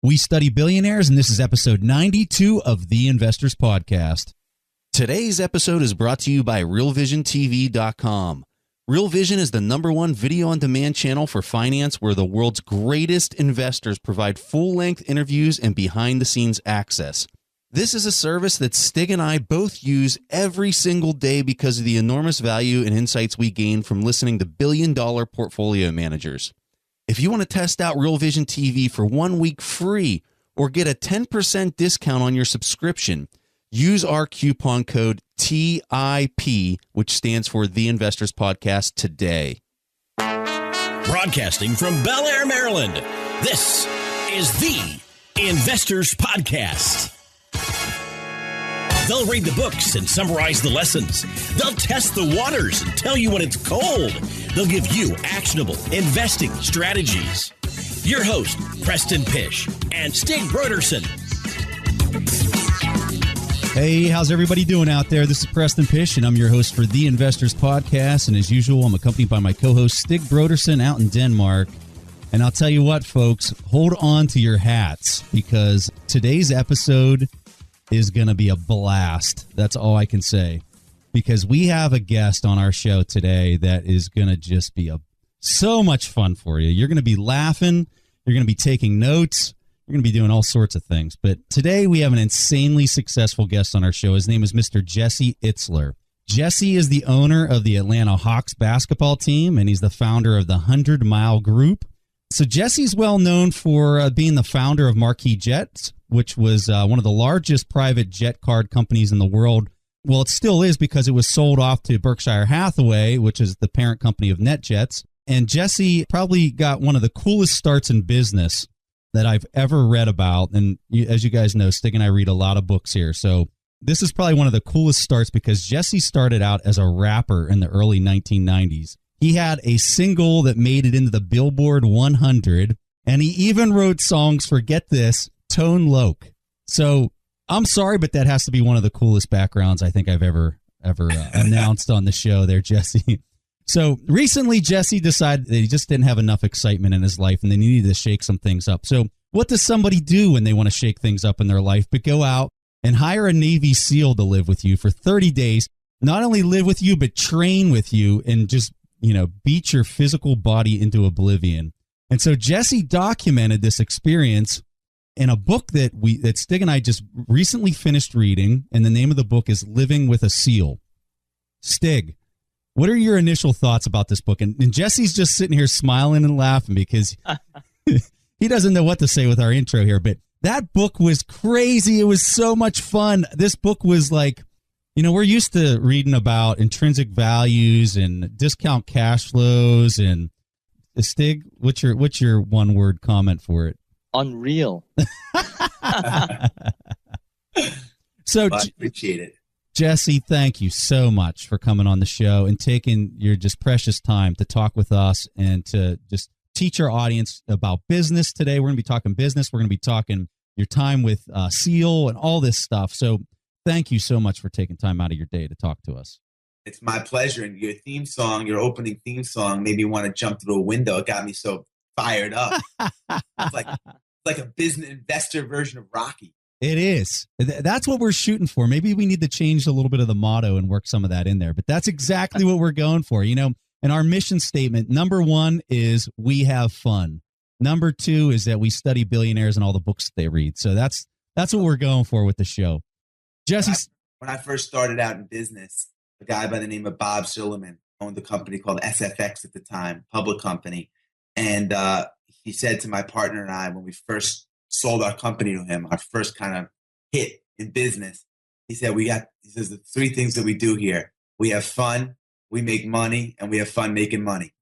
We study billionaires, and this is episode 92 of The Investors Podcast. Today's episode is brought to you by RealVisionTV.com. Real Vision is the #1 video-on-demand channel for finance where the world's greatest investors provide full-length interviews and behind-the-scenes access. This is a service that Stig and I both use every single day because of the enormous value and insights we gain from listening to billion-dollar portfolio managers. If you want to test out Real Vision TV for 1 week free or get a 10% discount on your subscription, use our coupon code TIP, which stands for The Investors Podcast, today. Broadcasting from Bel Air, Maryland, this is The Investors Podcast. They'll read the books and summarize the lessons. They'll test the waters and tell you when it's cold. They'll give you actionable investing strategies. Your host, Preston Pish and Stig Broderson. Hey, how's everybody doing out there? This is Preston Pish, and I'm your host for The Investors Podcast. And as usual, I'm accompanied by my co-host, Stig Broderson, out in Denmark. And I'll tell you what, folks, hold on to your hats, because today's episode is going to be a blast. That's all I can say, because we have a guest on our show today that is going to just be so much fun for you. You're going to be laughing. You're going to be taking notes. You're going to be doing all sorts of things. But today we have an insanely successful guest on our show. His name is Mr. Jesse Itzler. Jesse is the owner of the Atlanta Hawks basketball team, and he's the founder of the 100 Mile Group. So Jesse's well known for being the founder of Marquis Jet, which was one of the largest private jet card companies in the world. Well, it still is, because it was sold off to Berkshire Hathaway, which is the parent company of NetJets. And Jesse probably got one of the coolest starts in business that I've ever read about. And as you guys know, Stig and I read a lot of books here. So this is probably one of the coolest starts, because Jesse started out as a rapper in the early 1990s. He had a single that made it into the Billboard 100, and he even wrote songs for, get this, Tone Loc. So I'm sorry, but that has to be one of the coolest backgrounds I think I've ever announced on the show there, Jesse. So recently, Jesse decided that he just didn't have enough excitement in his life and they needed to shake some things up. So what does somebody do when they want to shake things up in their life but go out and hire a Navy SEAL to live with you for 30 days, not only live with you, but train with you and just, beat your physical body into oblivion. And so Jesse documented this experience in a book that Stig and I just recently finished reading, and the name of the book is Living with a SEAL. Stig, what are your initial thoughts about this book? And Jesse's just sitting here smiling and laughing because he doesn't know what to say with our intro here, but that book was crazy. It was so much fun. This book was like, we're used to reading about intrinsic values and discount cash flows. And Stig, what's your one-word comment for it? Unreal. So I appreciate it. Jesse, thank you so much for coming on the show and taking your just precious time to talk with us and to just teach our audience about business today. We're going to be talking business. We're going to be talking your time with SEAL and all this stuff. So thank you so much for taking time out of your day to talk to us. It's my pleasure. And your theme song, your opening theme song, made me want to jump through a window. It got me so fired up. It's like a business investor version of Rocky. It is. That's what we're shooting for. Maybe we need to change a little bit of the motto and work some of that in there. But that's exactly what we're going for. And our mission statement, number 1 is we have fun. Number 2 is that we study billionaires and all the books they read. So that's what we're going for with the show. Jesse, when I first started out in business, a guy by the name of Bob Silliman owned a company called SFX at the time, public company. And he said to my partner and I, when we first sold our company to him, our first kind of hit in business, he said, the 3 things that we do here. We have fun, we make money, and we have fun making money.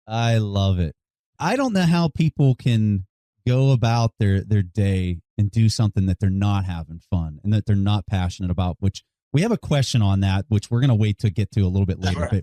I love it. I don't know how people can go about their day and do something that they're not having fun and that they're not passionate about, which we have a question on that, which we're going to wait to get to a little bit later. Sure.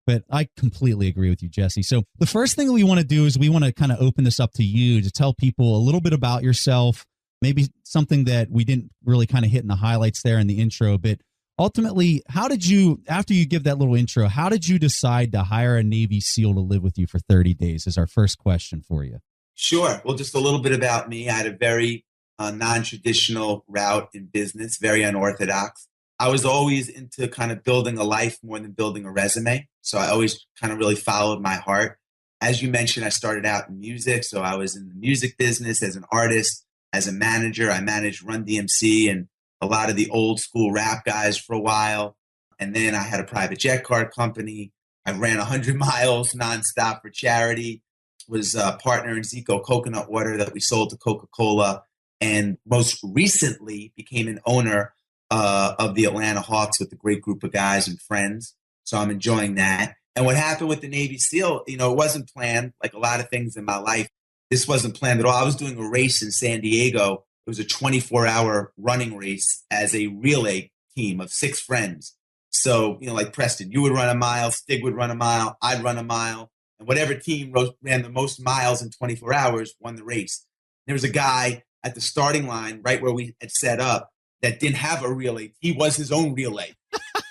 But I completely agree with you, Jesse. So the first thing that we want to do is we want to kind of open this up to you to tell people a little bit about yourself, maybe something that we didn't really kind of hit in the highlights there in the intro. But ultimately, how did you, after you give that little intro, how did you decide to hire a Navy SEAL to live with you for 30 days is our first question for you. Sure. Well, just a little bit about me. I had a very non-traditional route in business, very unorthodox. I was always into kind of building a life more than building a resume. So I always kind of really followed my heart. As you mentioned, I started out in music. So I was in the music business as an artist, as a manager. I managed Run DMC and a lot of the old school rap guys for a while. And then I had a private jet card company. I ran 100 miles nonstop for charity, was a partner in Zico coconut water that we sold to Coca-Cola, and most recently became an owner of the Atlanta Hawks with a great group of guys and friends. So I'm enjoying that. And what happened with the Navy SEAL, it wasn't planned, like a lot of things in my life. This wasn't planned at all. I was doing a race in San Diego. It was a 24-hour running race as a relay team of 6 friends. So, like Preston, you would run a mile, Stig would run a mile, I'd run a mile. And whatever team ran the most miles in 24 hours won the race. There was a guy at the starting line, right where we had set up, that didn't have a relay. He was his own relay.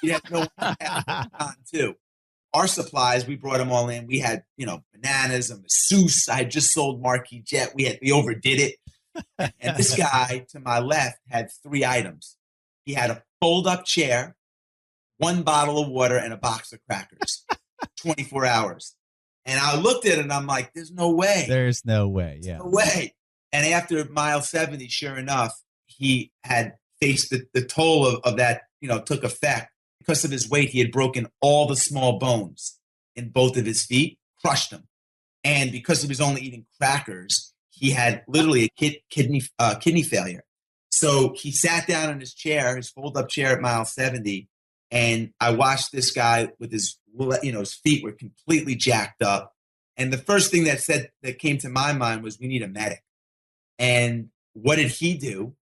He had no one on too. Our supplies, we brought them all in. We had, bananas, a masseuse. I had just sold Marquis Jet. We overdid it. And this guy to my left had 3 items. He had a fold-up chair, 1 bottle of water, and a box of crackers. 24 hours. And I looked at it and I'm like, there's no way. There's no way. Yeah. No way. And after mile 70, sure enough, he had faced the toll of that, took effect. Because of his weight, he had broken all the small bones in both of his feet, crushed them. And because he was only eating crackers, he had literally a kidney failure. So he sat down in his chair, his fold-up chair at mile 70, and I watched this guy with his feet were completely jacked up. And the first thing that came to my mind was, we need a medic. And what did he do?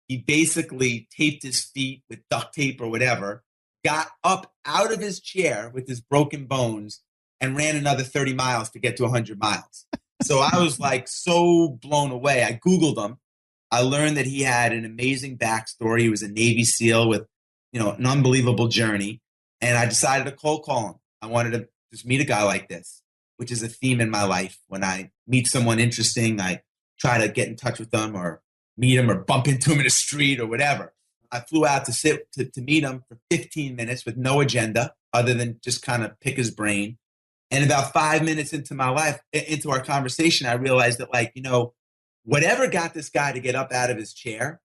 He basically taped his feet with duct tape or whatever, got up out of his chair with his broken bones, and ran another 30 miles to get to 100 miles. So I was like so blown away. I Googled him. I learned that he had an amazing backstory. He was a Navy SEAL with, an unbelievable journey. And I decided to cold call him. I wanted to just meet a guy like this, which is a theme in my life. When I meet someone interesting, I try to get in touch with them or meet him or bump into him in the street or whatever. I flew out to meet him for 15 minutes with no agenda other than just kind of pick his brain. And about 5 minutes into our conversation, I realized that whatever got this guy to get up out of his chair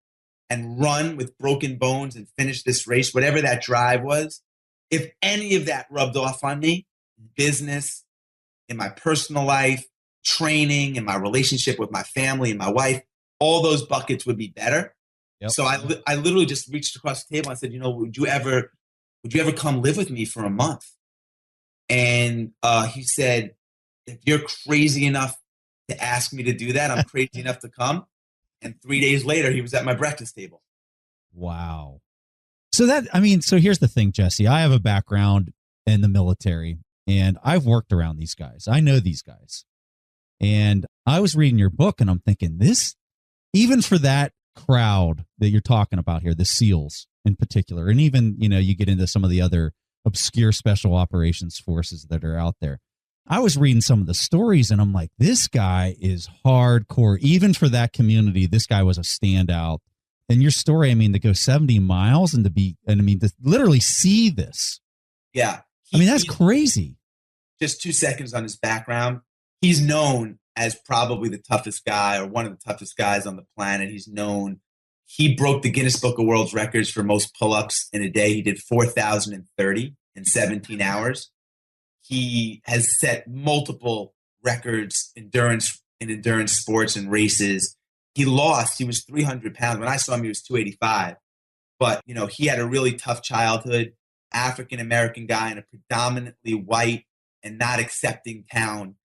and run with broken bones and finish this race, whatever that drive was, if any of that rubbed off on me, business, in my personal life, training, in my relationship with my family and my wife, all those buckets would be better. Yep. So I literally just reached across the table. I said, would you ever come live with me for a month? And he said, if you're crazy enough to ask me to do that, I'm crazy enough to come. And 3 days later, he was at my breakfast table. Wow. So here's the thing, Jesse. I have a background in the military, and I've worked around these guys. I know these guys. And I was reading your book, and I'm thinking, even for that crowd that you're talking about here, the SEALs in particular, and even, you get into some of the other obscure special operations forces that are out there. I was reading some of the stories and I'm like, this guy is hardcore. Even for that community, this guy was a standout. And your story, to go 70 miles and to literally see this. Yeah. That's crazy. Just 2 seconds on his background. He's known as probably the toughest guy or one of the toughest guys on the planet. He broke the Guinness Book of World Records for most pull-ups in a day. He did 4,030 in 17 hours. He has set multiple records in endurance sports and races. He was 300 pounds. When I saw him, he was 285. But, he had a really tough childhood, African-American guy in a predominantly white and not accepting town.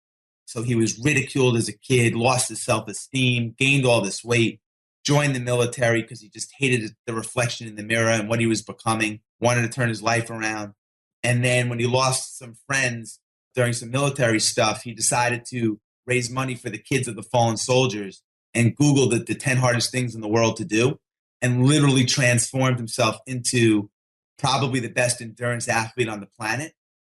So he was ridiculed as a kid, lost his self-esteem, gained all this weight, joined the military because he just hated the reflection in the mirror and what he was becoming, wanted to turn his life around. And then when he lost some friends during some military stuff, he decided to raise money for the kids of the fallen soldiers and Googled the 10 hardest things in the world to do and literally transformed himself into probably the best endurance athlete on the planet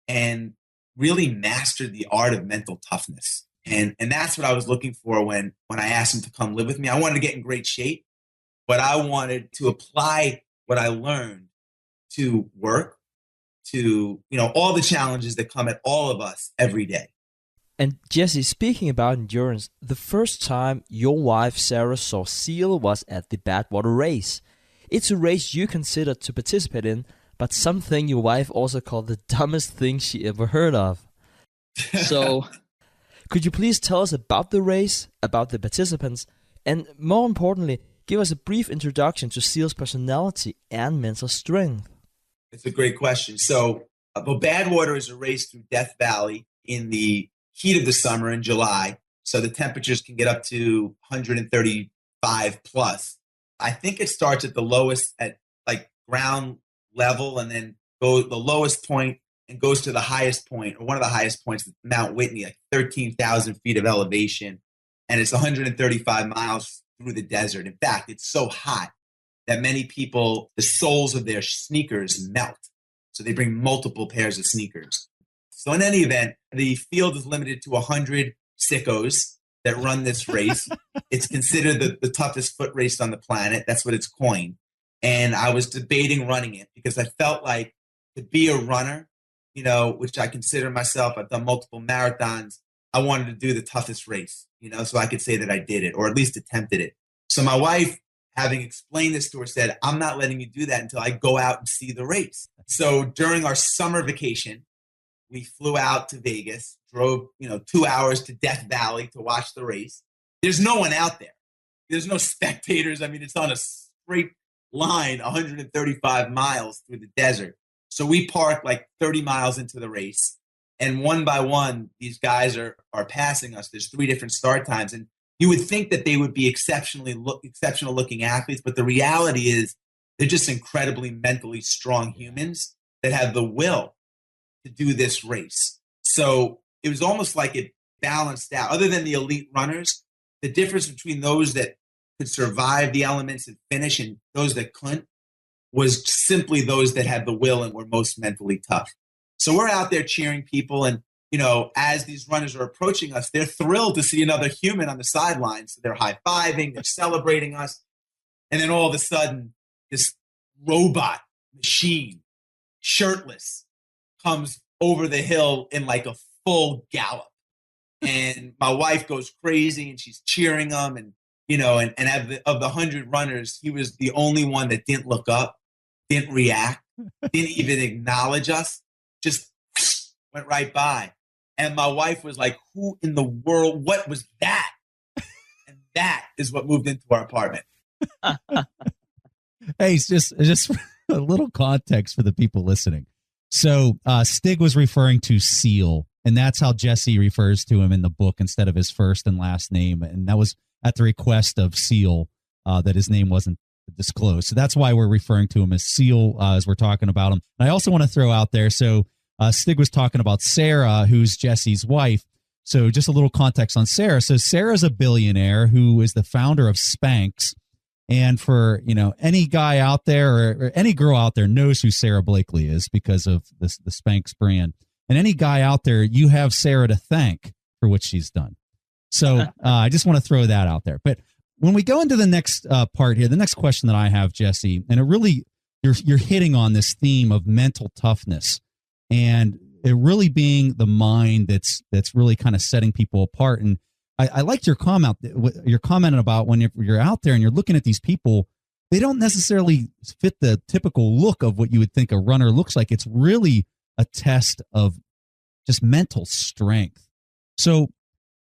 and really mastered the art of mental toughness. And that's what I was looking for when I asked him to come live with me. I wanted to get in great shape, but I wanted to apply what I learned to work, to, all the challenges that come at all of us every day. And Jesse, speaking about endurance, the first time your wife Sarah saw Seal was at the Badwater race. It's a race you considered to participate in, but something your wife also called the dumbest thing she ever heard of. So, could you please tell us about the race, about the participants, and more importantly, give us a brief introduction to Seal's personality and mental strength? It's a great question. So, Badwater is a race through Death Valley in the heat of the summer in July. So the temperatures can get up to 135 plus. I think it starts at the lowest at like ground level and then goes the lowest point and goes to the highest point, or one of the highest points, Mount Whitney, like 13,000 feet of elevation. And it's 135 miles through the desert. In fact, it's so hot that many people, the soles of their sneakers melt. So they bring multiple pairs of sneakers. So in any event, the field is limited to 100 sickos that run this race. It's considered the toughest foot race on the planet. That's what it's coined. And I was debating running it because I felt like to be a runner, which I consider myself, I've done multiple marathons. I wanted to do the toughest race, so I could say that I did it or at least attempted it. So my wife, having explained this to her, said, I'm not letting you do that until I go out and see the race. So during our summer vacation, we flew out to Vegas, drove, 2 hours to Death Valley to watch the race. There's no one out there. There's no spectators. I mean, it's on a straight line, 135 miles through the desert. So we parked like 30 miles into the race. And one by one, these guys are passing us. There's 3 different start times. And you would think that they would be exceptional looking athletes. But the reality is they're just incredibly mentally strong humans that have the will to do this race. So it was almost like it balanced out. Other than the elite runners, the difference between those that could survive the elements and finish and those that couldn't was simply those that had the will and were most mentally tough. So we're out there cheering people. And, as these runners are approaching us, they're thrilled to see another human on the sidelines. So they're high-fiving, they're celebrating us. And then all of a sudden, this robot machine, shirtless, comes over the hill in like a full gallop. And my wife goes crazy and she's cheering him. And, of the 100 runners, he was the only one that didn't look up, didn't react, didn't even acknowledge us, just went right by. And my wife was like, who in the world, what was that? And that is what moved into our apartment. Hey, it's just a little context for the people listening. So Stig was referring to Seal, and that's how Jesse refers to him in the book instead of his first and last name. And that was at the request of Seal that his name wasn't disclosed. So that's why we're referring to him as Seal as we're talking about him. And I also want to throw out there, so Stig was talking about Sarah, who's Jesse's wife. So just a little context on Sarah. So Sarah's a billionaire who is the founder of Spanx. And for, any guy out there or any girl out there knows who Sarah Blakely is because of the Spanx brand. And any guy out there, you have Sarah to thank for what she's done. So I just want to throw that out there. But when we go into the next part here, the next question that I have, Jesse, and it really, you're hitting on this theme of mental toughness and it really being the mind that's really kind of setting people apart. And I liked your comment about when you're out there and you're looking at these people, they don't necessarily fit the typical look of what you would think a runner looks like. It's really a test of just mental strength. So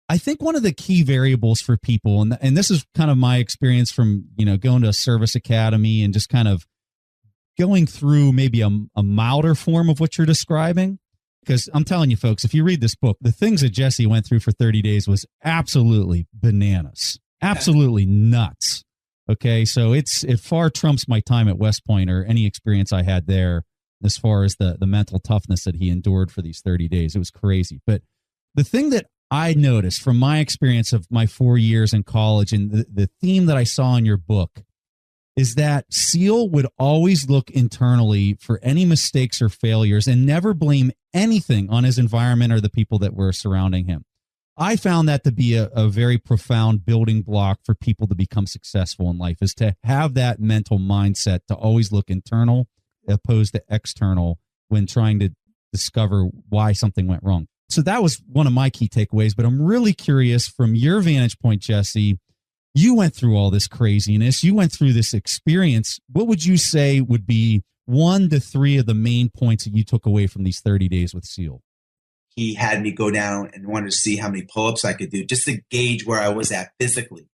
I think one of the key variables for people, and this is kind of my experience from, going to a service academy and just kind of going through maybe a milder form of what you're describing. Because I'm telling you, folks, if you read this book, the things that Jesse went through for 30 days was absolutely bananas, absolutely nuts. Okay, so it far trumps my time at West Point or any experience I had there as far as the mental toughness that he endured for these 30 days. It was crazy. But the thing that I noticed from my experience of my 4 years in college and the theme that I saw in your book is that Seal would always look internally for any mistakes or failures and never blame anything on his environment or the people that were surrounding him. I found that to be a very profound building block for people to become successful in life, is to have that mental mindset to always look internal opposed to external when trying to discover why something went wrong. So that was one of my key takeaways, but I'm really curious from your vantage point, Jesse. You went through all this craziness. You went through this experience. What would you say would be 1 to 3 of the main points that you took away from these 30 days with SEAL? He had me go down and wanted to see how many pull-ups I could do just to gauge where I was at physically.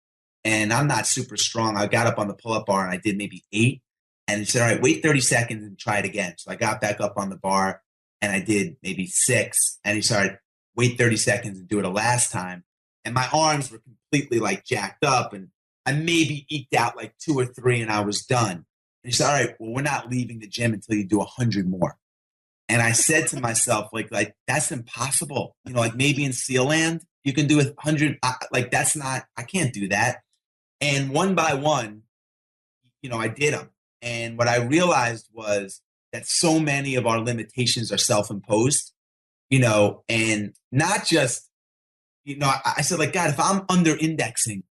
And I'm not super strong. I got up on the pull-up bar and I did maybe 8. And he said, all right, wait 30 seconds and try it again. So I got back up on the bar and I did maybe 6. And he said, all right, wait 30 seconds and do it a last time. And my arms were completely like jacked up. And I maybe eked out like 2 or 3 and I was done. And he said, all right, well, we're not leaving the gym until you do 100 more. And I said to myself, like that's impossible. You know, like maybe in SEAL land, you can do 100. Like that's not, I can't do that. And one by one, you know, I did them. And what I realized was that so many of our limitations are self-imposed, you know, and not just, you know, I said like, God, if I'm under indexing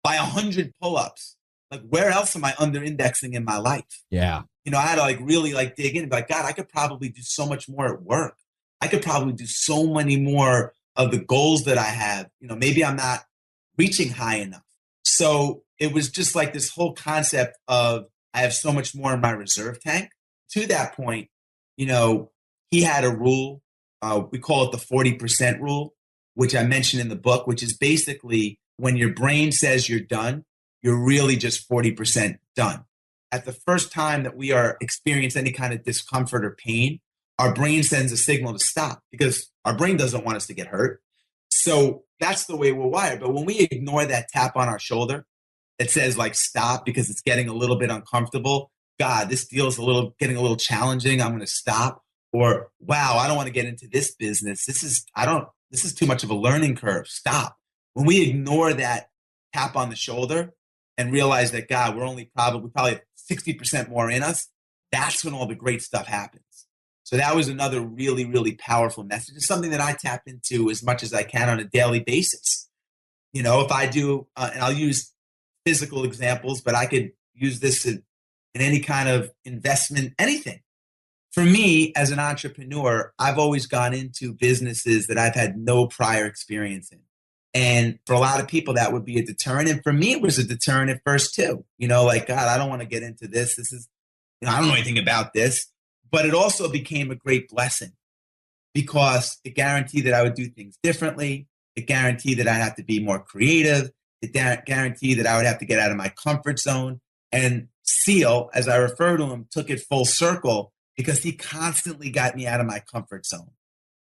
by 100 pull-ups, like where else am I under indexing in my life? Yeah. You know, I had to like really like dig in and be like, God, I could probably do so much more at work. I could probably do so many more of the goals that I have. You know, maybe I'm not reaching high enough. So it was just like this whole concept of I have so much more in my reserve tank. To that point, you know, he had a rule. We call it the 40% rule, which I mentioned in the book, which is basically when your brain says you're done, you're really just 40% done. At the first time that we are experiencing any kind of discomfort or pain, our brain sends a signal to stop because our brain doesn't want us to get hurt. So that's the way we're wired. But when we ignore that tap on our shoulder that says like stop because it's getting a little bit uncomfortable, God, this deal's getting a little challenging, I'm going to stop. Or wow, I don't want to get into this business. This is too much of a learning curve. Stop. When we ignore that tap on the shoulder and realize that, God, we probably have 60% more in us, that's when all the great stuff happens. So that was another really, really powerful message. It's something that I tap into as much as I can on a daily basis. You know, if I do, and I'll use physical examples, but I could use this in any kind of investment, anything. For me, as an entrepreneur, I've always gone into businesses that I've had no prior experience in. And for a lot of people, that would be a deterrent. And for me, it was a deterrent at first too. You know, like, God, I don't want to get into this. This is, you know, I don't know anything about this. But it also became a great blessing because it guaranteed that I would do things differently. It guaranteed that I'd have to be more creative. It guaranteed that I would have to get out of my comfort zone. And SEAL, as I refer to him, took it full circle because he constantly got me out of my comfort zone.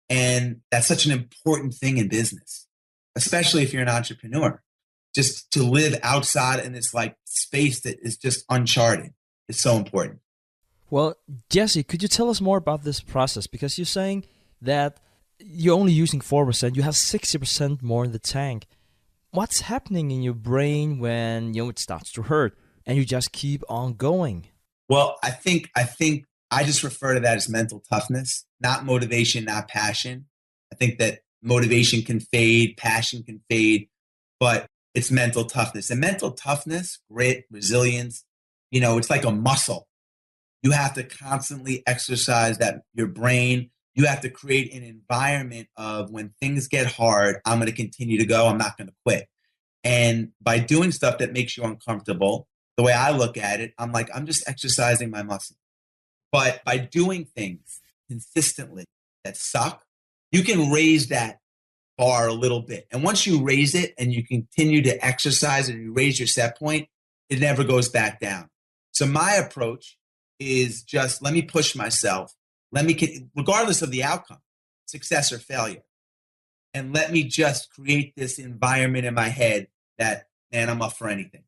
And that's such an important thing in business, especially if you're an entrepreneur, just to live outside in this like space that is just uncharted. It's so important. Well, Jesse, could you tell us more about this process? Because you're saying that you're only using 4%, you have 60% more in the tank. What's happening in your brain when it starts to hurt and you just keep on going? Well, I think I just refer to that as mental toughness, not motivation, not passion. I think that motivation can fade, passion can fade, but it's mental toughness. And mental toughness, grit, resilience, it's like a muscle. You have to constantly exercise your brain. You have to create an environment of when things get hard, I'm going to continue to go. I'm not going to quit. And by doing stuff that makes you uncomfortable, the way I look at it, I'm just exercising my muscle. But by doing things consistently that suck, you can raise that bar a little bit. And once you raise it and you continue to exercise and you raise your set point, it never goes back down. So my approach is just let me push myself. Regardless of the outcome, success or failure. And let me just create this environment in my head that, man, I'm up for anything.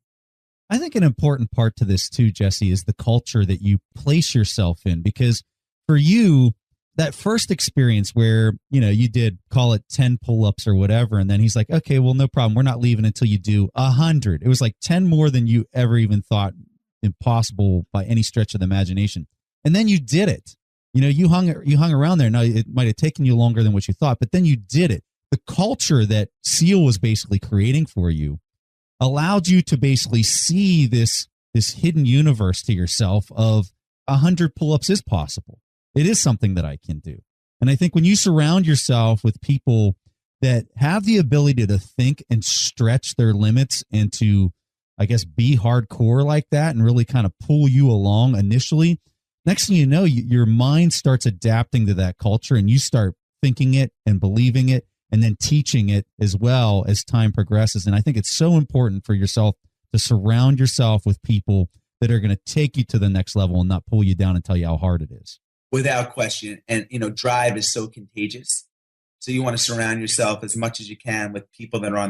I think an important part to this too, Jesse, is the culture that you place yourself in. Because for you, that first experience where, you did call it 10 pull-ups or whatever, and then he's like, okay, well, no problem. We're not leaving until you do 100. It was like 10 more than you ever even thought impossible by any stretch of the imagination. And then you did it. You hung around there. Now, it might have taken you longer than what you thought, but then you did it. the culture that SEAL was basically creating for you allowed you to basically see this hidden universe to yourself of 100 pull-ups is possible. It is something that I can do. And I think when you surround yourself with people that have the ability to think and stretch their limits and to, I guess, be hardcore like that and really kind of pull you along initially, next thing you know, your mind starts adapting to that culture and you start thinking it and believing it and then teaching it as well as time progresses. And I think it's so important for yourself to surround yourself with people that are going to take you to the next level and not pull you down and tell you how hard it is. Without question. And, drive is so contagious. So you want to surround yourself as much as you can with people that are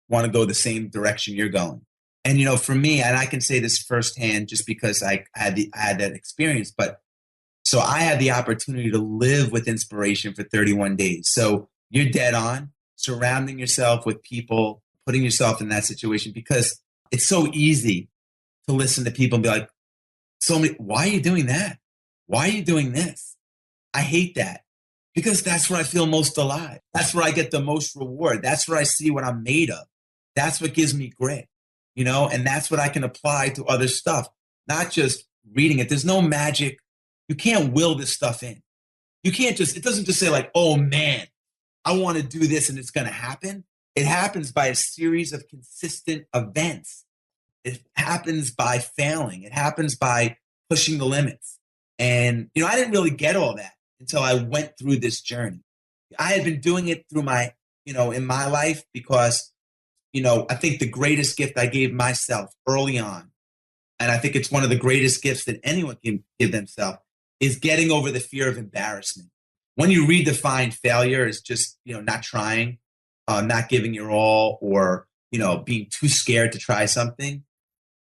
want to go the same direction you're going. And, for me, and I can say this firsthand just because I had that experience, but so I had the opportunity to live with inspiration for 31 days. So you're dead on surrounding yourself with people, putting yourself in that situation, because it's so easy to listen to people and be like, why are you doing that? Why are you doing this? I hate that, because that's where I feel most alive. That's where I get the most reward. That's where I see what I'm made of. That's what gives me grit, and that's what I can apply to other stuff, not just reading it. There's no magic. You can't will this stuff in. It doesn't just say like, oh man, I want to do this and it's going to happen. It happens by a series of consistent events. It happens by failing. It happens by pushing the limits. And, I didn't really get all that until I went through this journey. I had been doing it through my, in my life because, I think the greatest gift I gave myself early on, and I think it's one of the greatest gifts that anyone can give themselves, is getting over the fear of embarrassment. When you redefine failure as just, not trying, not giving your all, or, being too scared to try something.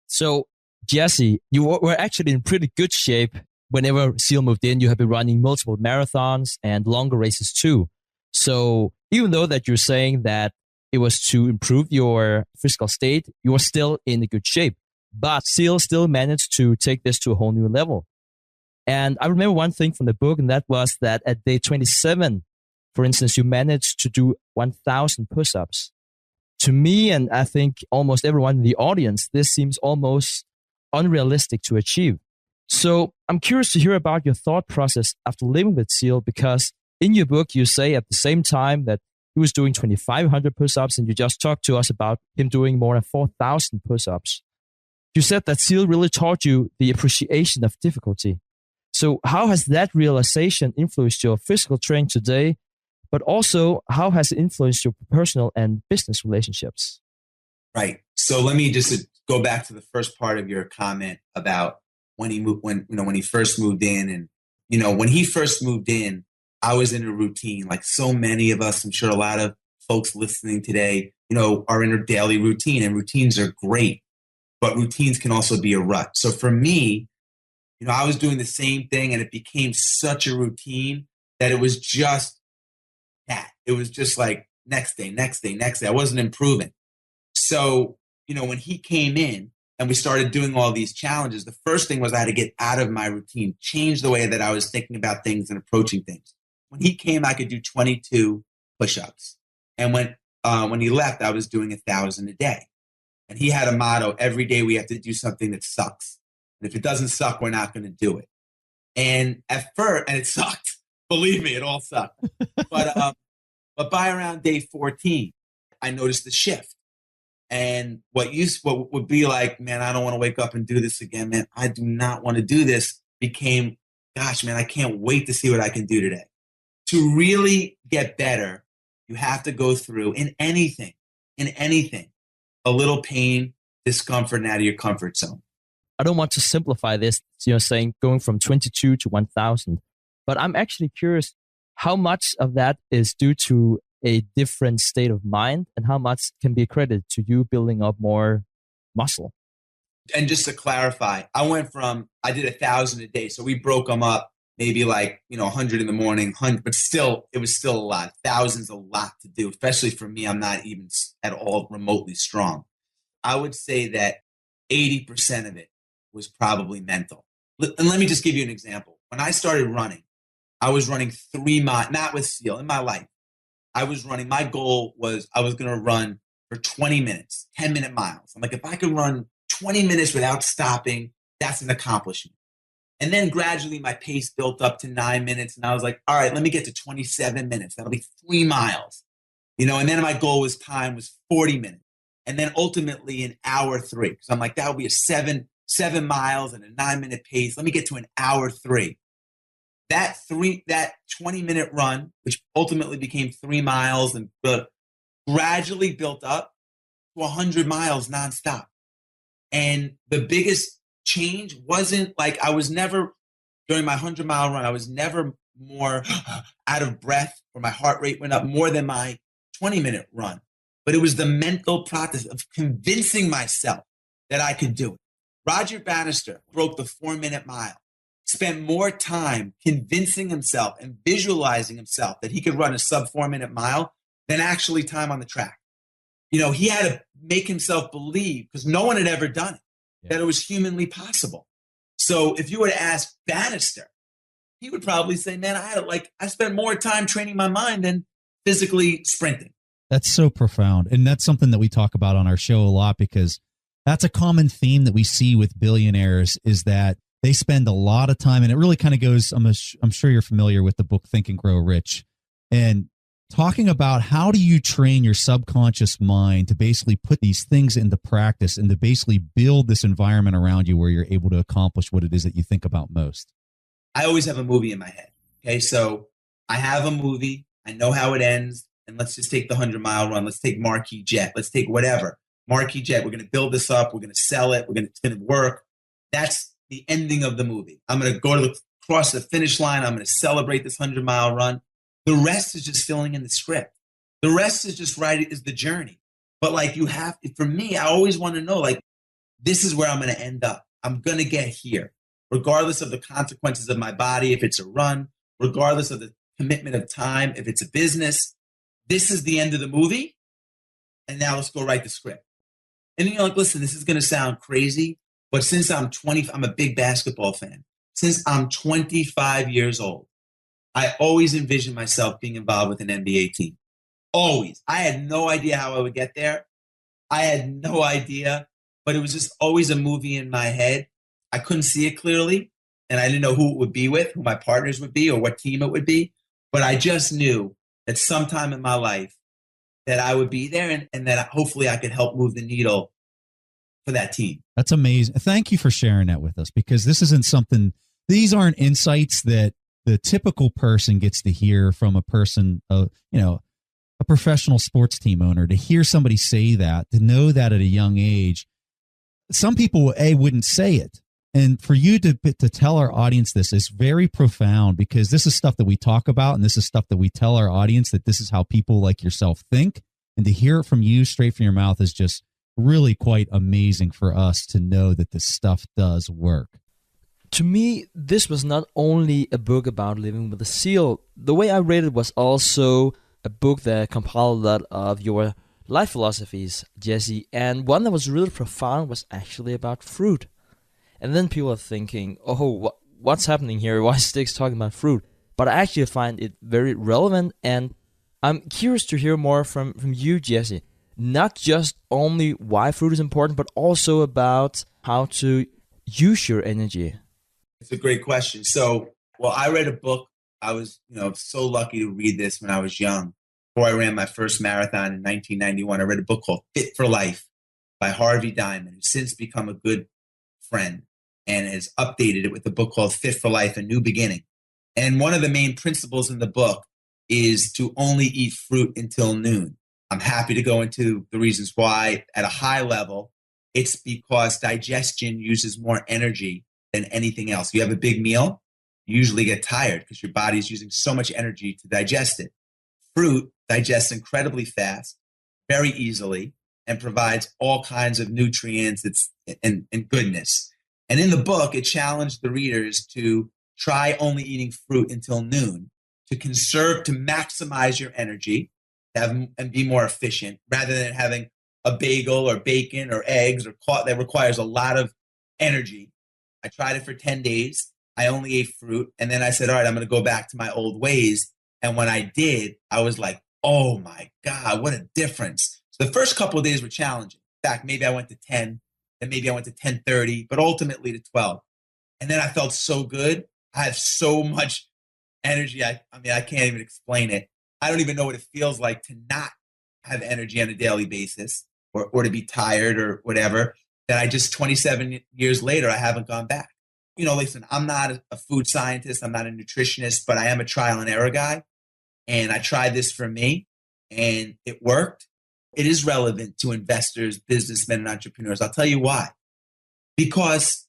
So, Jesse, you were actually in pretty good shape. Whenever SEAL moved in, you have been running multiple marathons and longer races too. So even though that you're saying that it was to improve your physical state, you are still in a good shape. But SEAL still managed to take this to a whole new level. And I remember one thing from the book, and that was that at day 27, for instance, you managed to do 1,000 push-ups. To me, and I think almost everyone in the audience, this seems almost unrealistic to achieve. So I'm curious to hear about your thought process after living with SEAL, because in your book, you say at the same time that he was doing 2,500 push-ups, and you just talked to us about him doing more than 4,000 push-ups. You said that SEAL really taught you the appreciation of difficulty. So how has that realization influenced your physical training today, but also how has it influenced your personal and business relationships? Right. So let me just go back to the first part of your comment about when he first moved in. And, when he first moved in, I was in a routine like so many of us. I'm sure a lot of folks listening today, are in a daily routine, and routines are great, but routines can also be a rut. So for me, I was doing the same thing, and it became such a routine that it was just that. It was just like next day. I wasn't improving. So, when he came in and we started doing all these challenges, the first thing was I had to get out of my routine, change the way that I was thinking about things and approaching things. When he came, I could do 22 push-ups. And when he left, I was doing 1,000 a day. And he had a motto: every day we have to do something that sucks. And if it doesn't suck, we're not going to do it. And at first, and it sucked. Believe me, it all sucked. But by around day 14, I noticed the shift. And what would be like, man, I don't want to wake up and do this again, man, I do not want to do this, became, gosh, man, I can't wait to see what I can do today. To really get better, you have to go through in anything, a little pain, discomfort, and out of your comfort zone. I don't want to simplify this, saying going from 22 to 1,000, but I'm actually curious how much of that is due to a different state of mind and how much can be credited to you building up more muscle. And just to clarify, I did 1,000 a day. So we broke them up, maybe 100 in the morning, 100, but still, it was still a lot. 1,000's a lot to do, especially for me. I'm not even at all remotely strong. I would say that 80% of it was probably mental. And let me just give you an example. When I started running, I was running 3 miles, not with SEAL, in my life. I was running. My goal was I was going to run for 20 minutes, 10-minute miles. I'm like, if I could run 20 minutes without stopping, that's an accomplishment. And then gradually my pace built up to 9 minutes. And I was like, all right, let me get to 27 minutes. That'll be 3 miles. And then my goal was 40 minutes. And then ultimately an hour 3. So I'm like, that would be a 7 miles and a 9-minute pace. Let me get to an hour 3. That 20-minute run, which ultimately became 3 miles and gradually built up to 100 miles nonstop. And the biggest change wasn't like during my 100-mile run, I was never more out of breath or my heart rate went up more than my 20-minute run. But it was the mental process of convincing myself that I could do it. Roger Bannister broke the 4-minute mile, spent more time convincing himself and visualizing himself that he could run a sub 4-minute mile than actually time on the track. He had to make himself believe, because no one had ever done it, that it was humanly possible. So if you were to ask Bannister, he would probably say, man, I spent more time training my mind than physically sprinting. That's so profound. And that's something that we talk about on our show a lot, because that's a common theme that we see with billionaires, is that they spend a lot of time, and it really kind of goes, I'm sure you're familiar with the book Think and Grow Rich, and talking about how do you train your subconscious mind to basically put these things into practice and to basically build this environment around you where you're able to accomplish what it is that you think about most. I always have a movie in my head. Okay, so I have a movie. I know how it ends. And let's just take the 100-mile run. Let's take Marquis Jet. Let's take whatever. Marquis Jet, we're going to build this up. We're going to sell it. It's going to work. That's the ending of the movie. I'm going to go across the finish line. I'm going to celebrate this 100-mile run. The rest is just filling in the script. The rest is just is the journey. But for me, I always want to know, this is where I'm going to end up. I'm going to get here, regardless of the consequences of my body, if it's a run, regardless of the commitment of time, if it's a business. This is the end of the movie. And now let's go write the script. And listen, this is going to sound crazy, but since I'm a big basketball fan. Since I'm 25 years old, I always envisioned myself being involved with an NBA team. Always. I had no idea how I would get there. I had no idea, but it was just always a movie in my head. I couldn't see it clearly, and I didn't know who it would be with, who my partners would be, or what team it would be. But I just knew that sometime in my life that I would be there, and that hopefully I could help move the needle for that team. That's amazing. Thank you for sharing that with us, because these aren't insights that the typical person gets to hear from a person, a professional sports team owner, to hear somebody say that, to know that at a young age. Some people, wouldn't say it. And for you to tell our audience this is very profound, because this is stuff that we talk about, and this is stuff that we tell our audience, that this is how people like yourself think. And to hear it from you straight from your mouth is just really quite amazing for us to know that this stuff does work. To me, this was not only a book about living with a seal. The way I read it was also a book that compiled a lot of your life philosophies, Jesse. And one that was really profound was actually about fruit. And then people are thinking, what's happening here? Why is Stig's talking about fruit? But I actually find it very relevant, and I'm curious to hear more from you, Jesse. Not just only why fruit is important, but also about how to use your energy. It's a great question. I read a book. I was, so lucky to read this when I was young. Before I ran my first marathon in 1991, I read a book called Fit for Life by Harvey Diamond, who's since become a good friend and has updated it with a book called Fit for Life, A New Beginning. And one of the main principles in the book is to only eat fruit until noon. I'm happy to go into the reasons why. At a high level, it's because digestion uses more energy than anything else. You have a big meal, you usually get tired because your body's using so much energy to digest it. Fruit digests incredibly fast, very easily, and provides all kinds of nutrients and goodness. And in the book, it challenged the readers to try only eating fruit until noon, to maximize your energy, and be more efficient, rather than having a bagel or bacon or eggs that requires a lot of energy. I tried it for 10 days. I only ate fruit. And then I said, all right, I'm going to go back to my old ways. And when I did, I was like, oh my God, what a difference. So the first couple of days were challenging. In fact, maybe I went to 10, then maybe I went to 10:30, but ultimately to 12. And then I felt so good. I have so much energy. I mean, I can't even explain it. I don't even know what it feels like to not have energy on a daily basis or to be tired or whatever. That I just 27 years later, I haven't gone back. You know, listen, I'm not a food scientist. I'm not a nutritionist, but I am a trial and error guy. And I tried this for me and it worked. It is relevant to investors, businessmen, and entrepreneurs. I'll tell you why. Because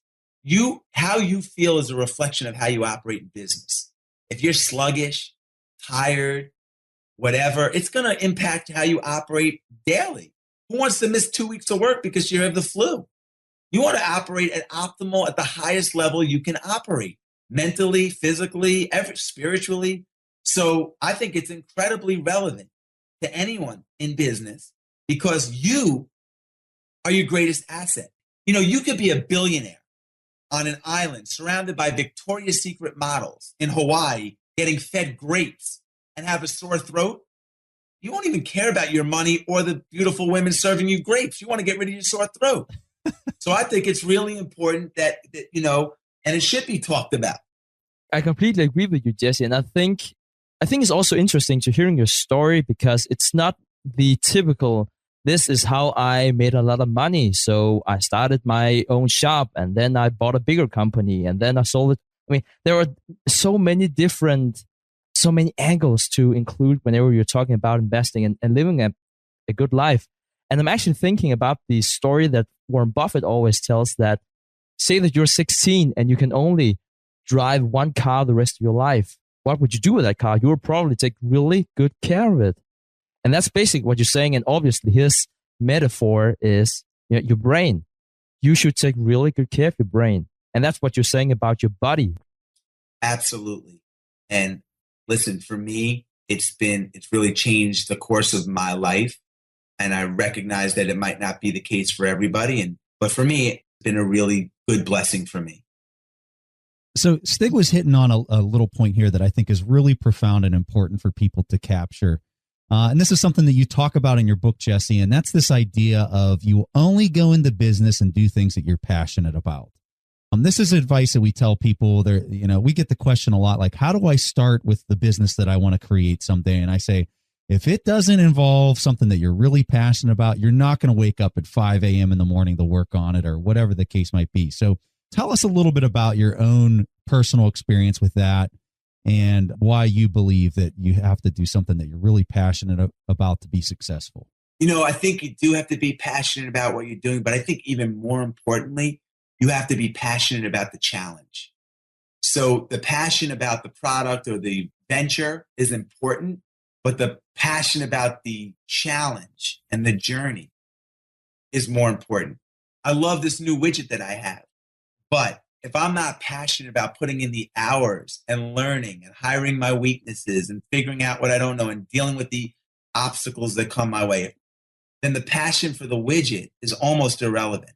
how you feel is a reflection of how you operate in business. If you're sluggish, tired, whatever, it's going to impact how you operate daily. Who wants to miss 2 weeks of work because you have the flu? You want to operate at optimal, at the highest level you can operate, mentally, physically, spiritually. So I think it's incredibly relevant to anyone in business because you are your greatest asset. You know, you could be a billionaire on an island surrounded by Victoria's Secret models in Hawaii, getting fed grapes and have a sore throat. You won't even care about your money or the beautiful women serving you grapes. You want to get rid of your sore throat. So I think it's really important that, you know, and it should be talked about. I completely agree with you, Jesse. And I think it's also interesting to hearing your story because it's not the typical, this is how I made a lot of money. So I started my own shop and then I bought a bigger company and then I sold it. I mean, there are so many angles to include whenever you're talking about investing and living a good life. And I'm actually thinking about the story that Warren Buffett always tells that say that you're 16 and you can only drive one car the rest of your life. What would you do with that car? You would probably take really good care of it. And that's basically what you're saying. And obviously his metaphor is, you know, your brain. You should take really good care of your brain. And that's what you're saying about your body. Absolutely. And listen, for me, it's really changed the course of my life. And I recognize that it might not be the case for everybody. But for me, it's been a really good blessing for me. So Stig was hitting on a little point here that I think is really profound and important for people to capture. And this is something that you talk about in your book, Jesse, and that's this idea of you only go into business and do things that you're passionate about. This is advice that we tell people. There, you know, we get the question a lot, like, how do I start with the business that I want to create someday? And I say, if it doesn't involve something that you're really passionate about, you're not going to wake up at 5 a.m. in the morning to work on it or whatever the case might be. So tell us a little bit about your own personal experience with that and why you believe that you have to do something that you're really passionate about to be successful. You know, I think you do have to be passionate about what you're doing, but I think even more importantly, you have to be passionate about the challenge. So the passion about the product or the venture is important, but the passion about the challenge and the journey is more important. I love this new widget that I have, but if I'm not passionate about putting in the hours and learning and hiring my weaknesses and figuring out what I don't know and dealing with the obstacles that come my way, then the passion for the widget is almost irrelevant.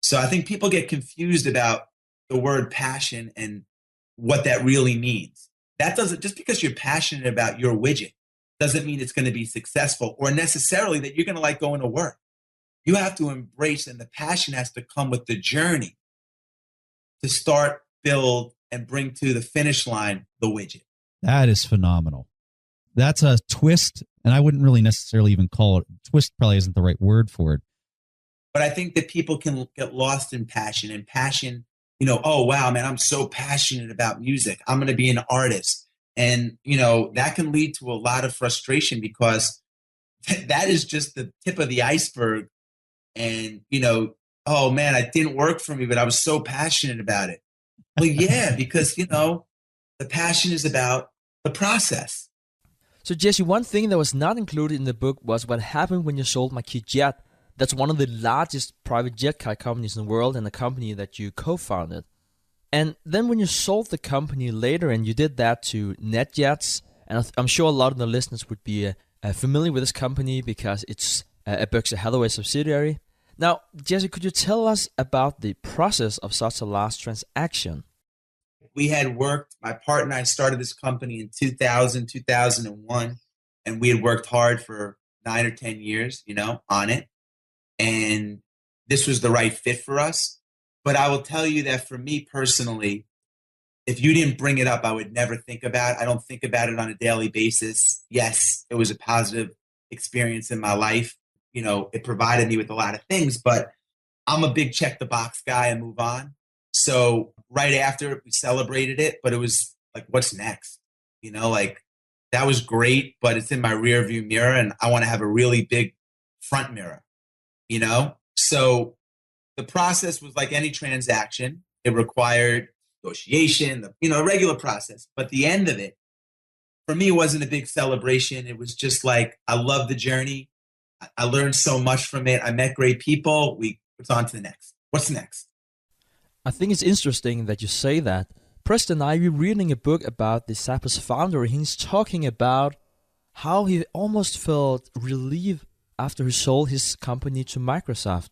So I think people get confused about the word passion and what that really means. That doesn't, just because you're passionate about your widget doesn't mean it's going to be successful or necessarily that you're going to like going to work. You have to embrace, and the passion has to come with the journey to start, build, and bring to the finish line the widget. That is phenomenal. That's a twist, and I wouldn't really necessarily even call it twist. Probably isn't the right word for it. But I think that people can get lost in passion, and passion, you know, oh, wow, man, I'm so passionate about music. I'm going to be an artist. And, you know, that can lead to a lot of frustration because that is just the tip of the iceberg. And, you know, oh, man, it didn't work for me, but I was so passionate about it. Well, yeah, because, you know, the passion is about the process. So, Jesse, one thing that was not included in the book was what happened when you sold Marquis Jet. That's one of the largest private jet car companies in the world and a company that you co-founded. And then when you sold the company later and you did that to NetJets, and I'm sure a lot of the listeners would be familiar with this company because it's a Berkshire Hathaway subsidiary. Now, Jesse, could you tell us about the process of such a large transaction? We had worked, my partner and I started this company in 2001, and we had worked hard for 9 or 10 years, on it. And this was the right fit for us. But I will tell you that for me personally, if you didn't bring it up, I would never think about it. I don't think about it on a daily basis. Yes, it was a positive experience in my life. It provided me with a lot of things, but I'm a big check the box guy and move on. So right after we celebrated it, but it was like, what's next? That was great, but it's in my rear view mirror and I want to have a really big front mirror, So the process was like any transaction. It required negotiation, a regular process. But the end of it, for me, wasn't a big celebration. It was just like, I love the journey. I learned so much from it. I met great people. It's on to the next. What's next? I think it's interesting that you say that. Preston, I was reading a book about the Zappos founder. He's talking about how he almost felt relief after he sold his company to Microsoft.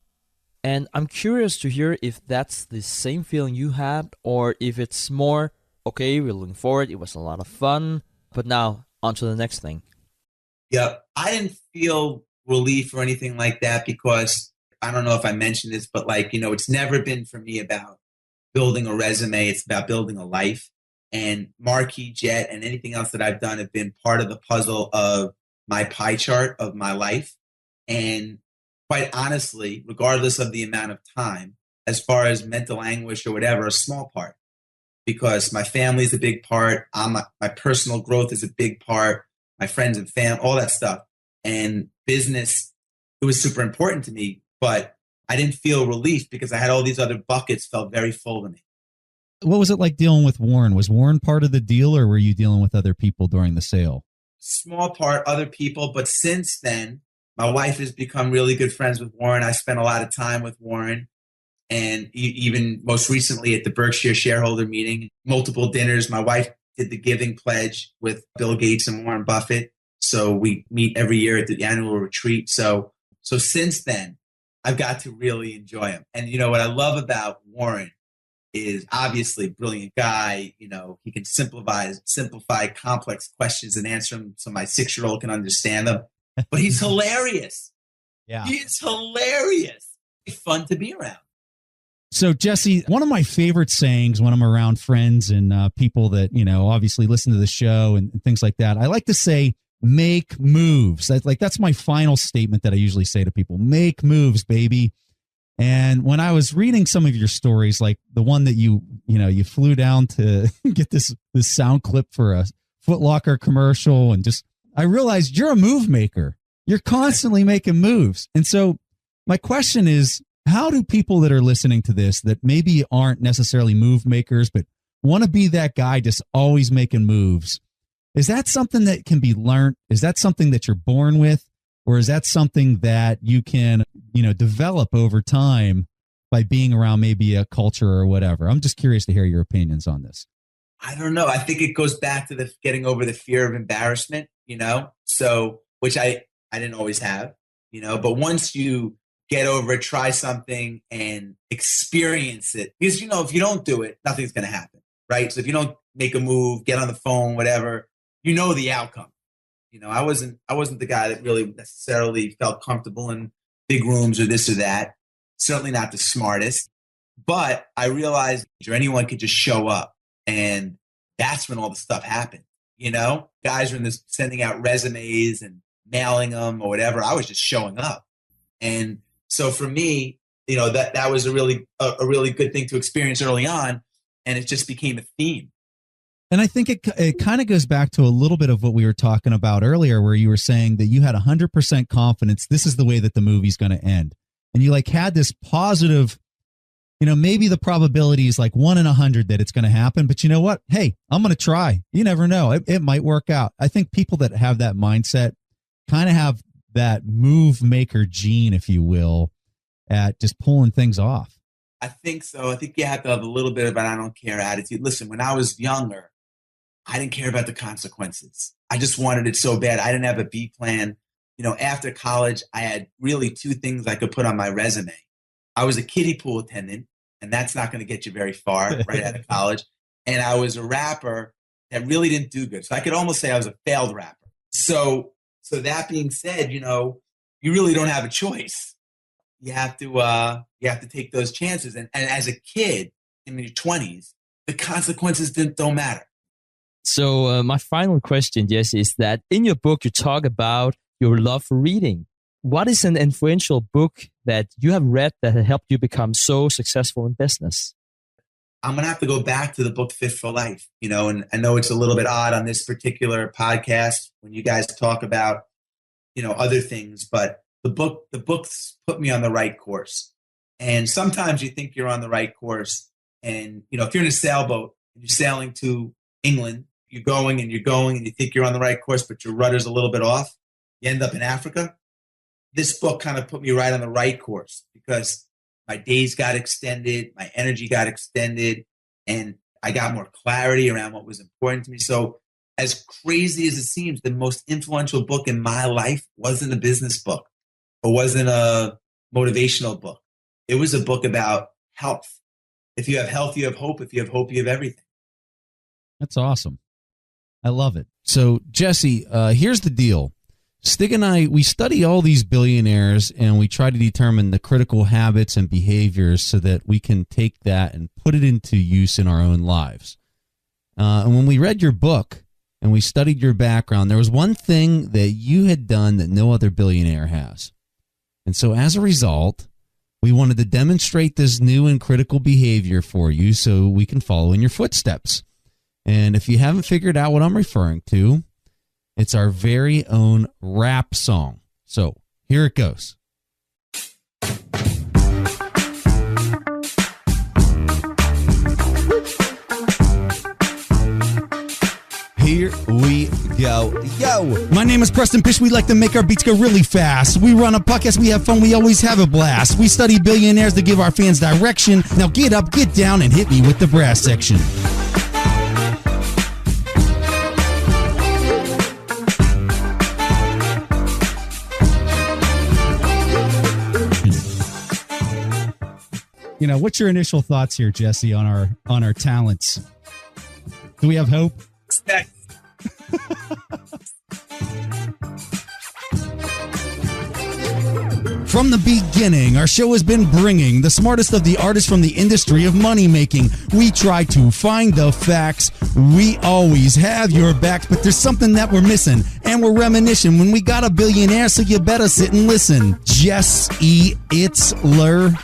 And I'm curious to hear if that's the same feeling you had, or if it's more, okay, we're looking forward, it was a lot of fun, but now on to the next thing. Yeah, I didn't feel relief or anything like that because I don't know if I mentioned this, but it's never been for me about building a resume. It's about building a life. And Marquis Jet and anything else that I've done have been part of the puzzle of my pie chart of my life. And quite honestly, regardless of the amount of time, as far as mental anguish or whatever, a small part. Because my family is a big part. My personal growth is a big part. My friends and family, all that stuff. And business, it was super important to me. But I didn't feel relief because I had all these other buckets felt very full to me. What was it like dealing with Warren? Was Warren part of the deal, or were you dealing with other people during the sale? Small part, other people. But since then, my wife has become really good friends with Warren. I spent a lot of time with Warren. And even most recently at the Berkshire shareholder meeting, multiple dinners. My wife did the giving pledge with Bill Gates and Warren Buffett. So we meet every year at the annual retreat. So since then, I've got to really enjoy him. And what I love about Warren is obviously brilliant guy. He can simplify complex questions and answer them so my 6-year-old can understand them. But he's hilarious. Yeah. He is hilarious. It's fun to be around. So, Jesse, one of my favorite sayings when I'm around friends and people that, obviously listen to the show and things like that, I like to say, make moves. That's my final statement that I usually say to people. Make moves, baby. And when I was reading some of your stories, like the one that you flew down to get this sound clip for a Foot Locker commercial, and I realized you're a move maker. You're constantly making moves. And so my question is, how do people that are listening to this that maybe aren't necessarily move makers, but want to be that guy just always making moves, is that something that can be learned? Is that something that you're born with? Or is that something that you can, develop over time by being around maybe a culture or whatever? I'm just curious to hear your opinions on this. I don't know. I think it goes back to the getting over the fear of embarrassment, so which I didn't always have, but once you get over it, try something and experience it, because, if you don't do it, nothing's going to happen. Right. So if you don't make a move, get on the phone, whatever, the outcome. I wasn't the guy that really necessarily felt comfortable in big rooms or this or that. Certainly not the smartest, but I realized anyone could just show up, and that's when all the stuff happened. Guys were sending out resumes and mailing them or whatever. I was just showing up, and so for me, that was a really good thing to experience early on, and it just became a theme. And I think it kind of goes back to a little bit of what we were talking about earlier, where you were saying that you had 100% confidence this is the way that the movie's going to end. And you had this positive, maybe the probability is like 1 in 100 that it's going to happen. But you know what? Hey, I'm going to try. You never know. It might work out. I think people that have that mindset kind of have that move maker gene, if you will, at just pulling things off. I think so. I think you have to have a little bit of an I don't care attitude. Listen, when I was younger, I didn't care about the consequences. I just wanted it so bad. I didn't have a B plan. After college, I had really 2 things I could put on my resume. I was a kiddie pool attendant, and that's not going to get you very far right out of college. And I was a rapper that really didn't do good. So I could almost say I was a failed rapper. So So that being said, you really don't have a choice. You have to take those chances. And as a kid in your 20s, the consequences don't matter. So my final question, Jesse, is that in your book, you talk about your love for reading. What is an influential book that you have read that has helped you become so successful in business? I'm going to have to go back to the book Fit for Life, and I know it's a little bit odd on this particular podcast when you guys talk about, other things, but the books put me on the right course. And sometimes you think you're on the right course. And, if you're in a sailboat and you're sailing to England, you're going and you think you're on the right course, but your rudder's a little bit off. You end up in Africa. This book kind of put me right on the right course because my days got extended, my energy got extended, and I got more clarity around what was important to me. So as crazy as it seems, the most influential book in my life wasn't a business book or wasn't a motivational book. It was a book about health. If you have health, you have hope. If you have hope, you have everything. That's awesome. I love it. So, Jesse, here's the deal. Stig and I, we study all these billionaires and we try to determine the critical habits and behaviors so that we can take that and put it into use in our own lives. And when we read your book and we studied your background, there was one thing that you had done that no other billionaire has. And so as a result, we wanted to demonstrate this new and critical behavior for you so we can follow in your footsteps. And if you haven't figured out what I'm referring to, it's our very own rap song. So here it goes. Here we go. Yo, my name is Preston Pish. We like to make our beats go really fast. We run a podcast. We have fun. We always have a blast. We study billionaires to give our fans direction. Now get up, get down, and hit me with the brass section. What's your initial thoughts here, Jesse, on our talents? Do we have hope? From the beginning, our show has been bringing the smartest of the artists from the industry of money making. We try to find the facts. We always have your backs, but there's something that we're missing, and we're reminiscing when we got a billionaire, so you better sit and listen. Jesse Itzler.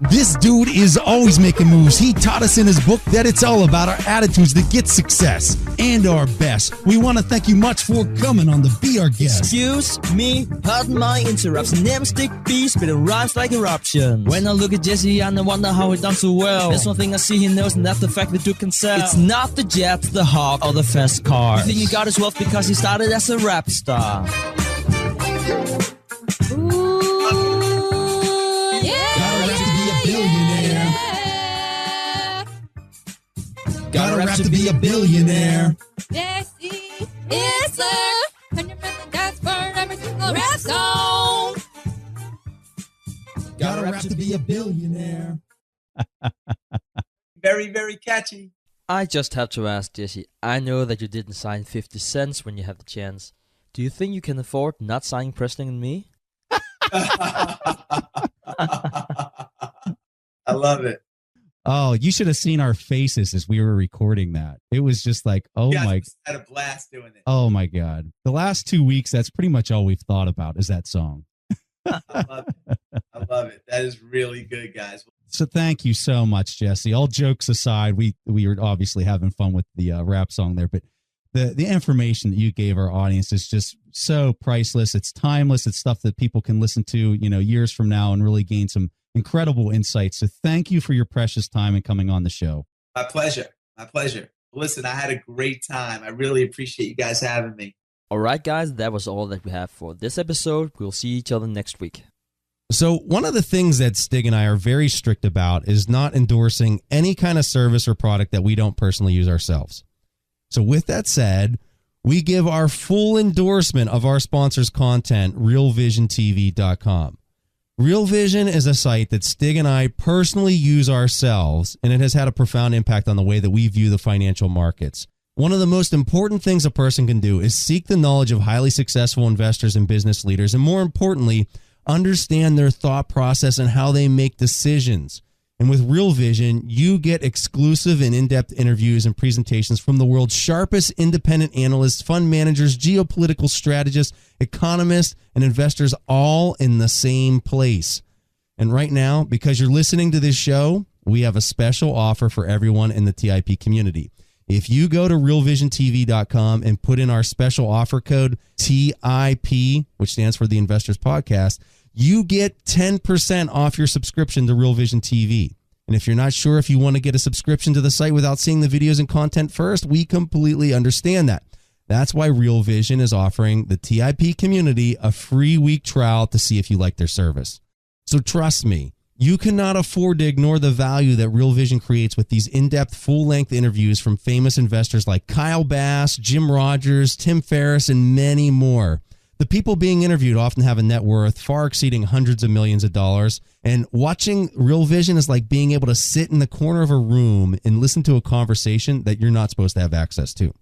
This dude is always making moves. He taught us in his book that it's all about our attitudes that get success and our best. We want to thank you much for coming on to be our guest. Excuse me, pardon my interruption. Never stick beats, but it rhymes like eruption. When I look at Jesse, I wonder how he done so well. There's one thing I see he knows, and that's the fact that you can sell. It's not the jet, the hawk, or the fast car. You think he got his wealth because he started as a rap star. Gotta rap to be a billionaire. Jesse Itzler, $100 million for every single rap song. Gotta rap to be a billionaire. Very, very catchy. I just have to ask, Jesse, I know that you didn't sign 50 cents when you had the chance. Do you think you can afford not signing Preston and me? I love it. Oh, you should have seen our faces as we were recording that. It was just like, oh yeah, my. I had a blast doing it. Oh my God. The last 2 weeks, that's pretty much all we've thought about is that song. I love it. I love it. That is really good, guys. So thank you so much, Jesse. All jokes aside, we were obviously having fun with the rap song there, but the information that you gave our audience is just so priceless. It's timeless. It's stuff that people can listen to, years from now and really gain some incredible insights. So thank you for your precious time and coming on the show. My pleasure. My pleasure. Listen, I had a great time. I really appreciate you guys having me. All right, guys, that was all that we have for this episode. We'll see each other next week. So one of the things that Stig and I are very strict about is not endorsing any kind of service or product that we don't personally use ourselves. So with that said, we give our full endorsement of our sponsor's content, RealVisionTV.com. Real Vision is a site that Stig and I personally use ourselves, and it has had a profound impact on the way that we view the financial markets. One of the most important things a person can do is seek the knowledge of highly successful investors and business leaders, and more importantly, understand their thought process and how they make decisions. And with Real Vision, you get exclusive and in-depth interviews and presentations from the world's sharpest independent analysts, fund managers, geopolitical strategists, economists, and investors all in the same place. And right now, because you're listening to this show, we have a special offer for everyone in the TIP community. If you go to realvisiontv.com and put in our special offer code TIP, which stands for the Investors Podcast, you get 10% off your subscription to Real Vision TV. And if you're not sure if you want to get a subscription to the site without seeing the videos and content first, we completely understand that. That's why Real Vision is offering the TIP community a free week trial to see if you like their service. So trust me, you cannot afford to ignore the value that Real Vision creates with these in-depth, full-length interviews from famous investors like Kyle Bass, Jim Rogers, Tim Ferriss, and many more. The people being interviewed often have a net worth far exceeding hundreds of millions of dollars, and watching Real Vision is like being able to sit in the corner of a room and listen to a conversation that you're not supposed to have access to.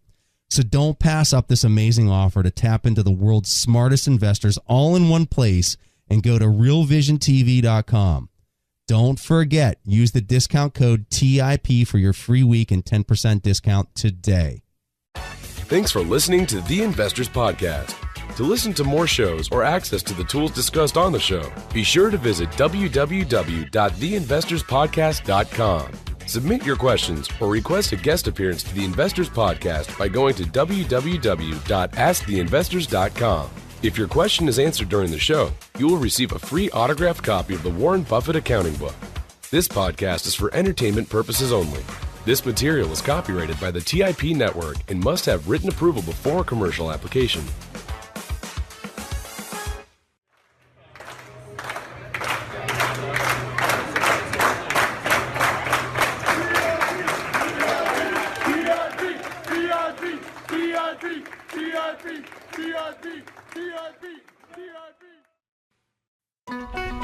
So don't pass up this amazing offer to tap into the world's smartest investors all in one place, and go to realvisiontv.com. Don't forget, use the discount code TIP for your free week and 10% discount today. Thanks for listening to The Investors Podcast. To listen to more shows or access to the tools discussed on the show, be sure to visit www.theinvestorspodcast.com. Submit your questions or request a guest appearance to The Investors Podcast by going to www.asktheinvestors.com. If your question is answered during the show, you will receive a free autographed copy of the Warren Buffett Accounting Book. This podcast is for entertainment purposes only. This material is copyrighted by the TIP Network and must have written approval before commercial application. TIP.